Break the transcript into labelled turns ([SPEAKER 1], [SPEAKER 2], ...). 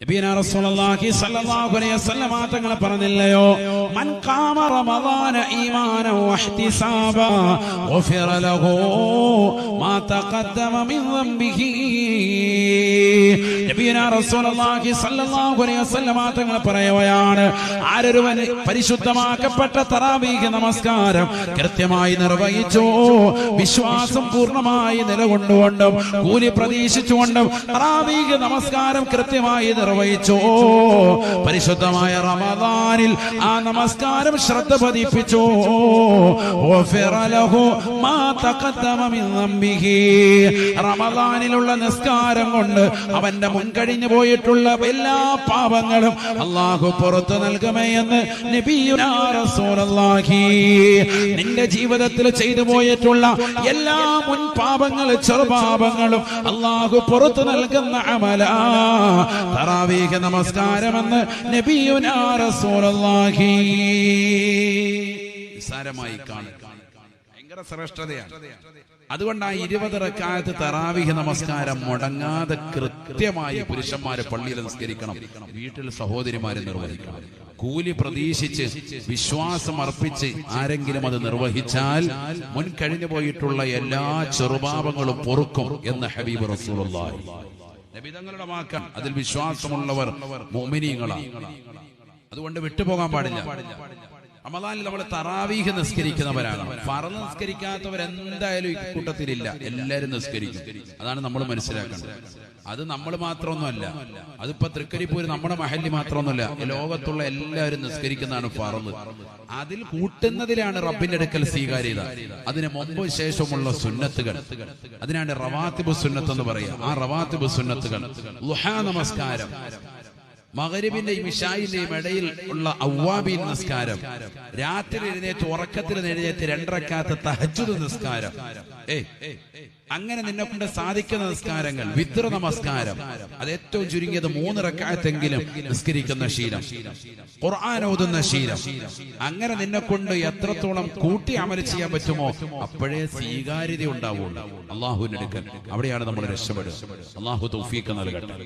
[SPEAKER 1] നബിയനാ റസൂലുള്ളാഹി സ്വല്ലല്ലാഹു അലൈഹി വസല്ലം തങ്ങൾ പറഞ്ഞില്ലയോ, മൻ ഖാമ റമളാന ഈമാനൻ വഹ്തിസാബാ ഗുഫിറ ലഹു മാ തഖദ്ദമ മിൻ ദംബിഹി. നബിയനാ റസൂലുള്ളാഹി സ്വല്ലല്ലാഹു അലൈഹി വസല്ലം തങ്ങൾ പറയുകയാണ്, ആരൊരുവൻ പരിശുദ്ധമാക്കപ്പെട്ട തറാവീഹ് നമസ്കാരം കൃത്യമായി നിർവഹിച്ചു, വിശ്വാസം പൂർണ്ണമായി നിലകൊണ്ടുകൊണ്ടും കൂലി പ്രതീക്ഷിച്ചുകൊണ്ടും തറാവീഹ് നമസ്കാരം കൃത്യമായി നിർവഹിച്ചു, പരിശുദ്ധമായ റമദാനിൽ ആ നമസ്കാരം ശ്രദ്ധ പതിപ്പിച്ചു, റമദാനിലുള്ള നിസ്കാരം കൊണ്ട് അവന്റെ മുൻകഴിഞ്ഞു പോയിട്ടുള്ള എല്ലാ പാപങ്ങളും അല്ലാഹു പുറത്തു നൽകുമേ എന്ന് നബിയുനാ റസൂലുള്ളാഹി. നിന്റെ ജീവിതത്തിൽ ചെയ്തു പോയിട്ടുള്ള എല്ലാ മുൻ പാപങ്ങളും ചെറുപാപങ്ങളും അല്ലാഹു പുറത്തു നൽകുന്ന അമലാ തറാവീഹ് നമസ്കാരമെന്ന് നബിയുനാ റസൂലുള്ളാഹി. നിസ്സാരമായി കാണുക, ഭയങ്കര ശ്രേഷ്ഠതയാണ്. അതുകൊണ്ട് ആ 20 റക്അത്ത് തറാവീഹ് നമസ്കാരം മുടങ്ങാതെ കൃത്യമായി പുരുഷന്മാര് പള്ളിയിൽ നിസ്കരിക്കണം, വീട്ടിൽ സഹോദരിമാരെ നിർവഹിക്കണം. കൂലി പ്രതീക്ഷിച്ച് വിശ്വാസം അർപ്പിച്ച് ആരെങ്കിലും അത് നിർവഹിച്ചാൽ മുൻ കഴിഞ്ഞു പോയിട്ടുള്ള എല്ലാ ചെറുപാപങ്ങളും പൊറുക്കും എന്ന് ഹബീബ് റസൂലുള്ളാഹി. നബി തങ്ങളുടെ വാക്കാണ്, അതിൽ വിശ്വാസമുള്ളവർ മുഅ്മിനീങ്ങളാണ്. അതുകൊണ്ട് വിട്ടുപോകാൻ പാടില്ല. റമദാനിൽ നമ്മൾ തറാവീഹ് നിസ്കരിക്കുന്നവരാണ്. ഫർള് നിസ്കരിക്കാത്തവരെന്തായാലും ഈ കൂട്ടത്തിലില്ല, എല്ലാവരും നിസ്കരിക്കും. അതാണ് നമ്മൾ മനസ്സിലാക്കേണ്ടത്. അത് നമ്മൾ മാത്രമൊന്നുമല്ല, അതിപ്പോ തൃക്കരിപ്പൂര് നമ്മുടെ മഹല്ലി മാത്രമൊന്നുമല്ല, ലോകത്തുള്ള എല്ലാവരും നിസ്കരിക്കുന്നതാണ് ഫർള്. അതിൽ കൂട്ടുന്നതിലാണ് റബ്ബിന്റെ അടുക്കൽ സ്വീകാര്യത. അതിന് മുമ്പ് ശേഷമുള്ള സുന്നത്തുകൾ, അതിനാണ് റവാത്തിബ് സുന്നത്ത് എന്ന് പറയുക. ആ റവാത്തിബ് സുന്നത്തുകൾ, ളുഹാ നമസ്കാരം, മഗ്രിബിന്റെയും ഇശായിന്റെയും ഇടയിൽ ഉള്ള അവ്വാബീൻ നിസ്കാരം, രാത്രി എഴുന്നേറ്റ് ഉറക്കത്തിൽ എഴുന്നേറ്റ് 2 റക്അത്ത് തഹജ്ജുദ് നിസ്കാരം, അങ്ങനെ നിന്നെ കൊണ്ട് സാധിക്കുന്ന നിസ്കാരങ്ങൾ, വിത്ർ നമസ്കാരം, അത് ഏറ്റവും ചുരുങ്ങിയത് 3 റക്അത്തെങ്കിലും നിസ്കരിക്കുന്ന ശീലം, ഖുർആൻ ഓതുന്ന ശീലം, അങ്ങനെ നിന്നെ കൊണ്ട് എത്രത്തോളം കൂട്ടി അമൽ ചെയ്യാൻ പറ്റുമോ അപ്പോഴേ സ്വീകാര്യത ഉണ്ടാവുള്ളൂ അല്ലാഹുവിന്റെ അടുക്കൽ. അവിടെയാണ് നമ്മൾ രക്ഷപ്പെടുക. അല്ലാഹു തൗഫീഖ് നൽകട്ടെ.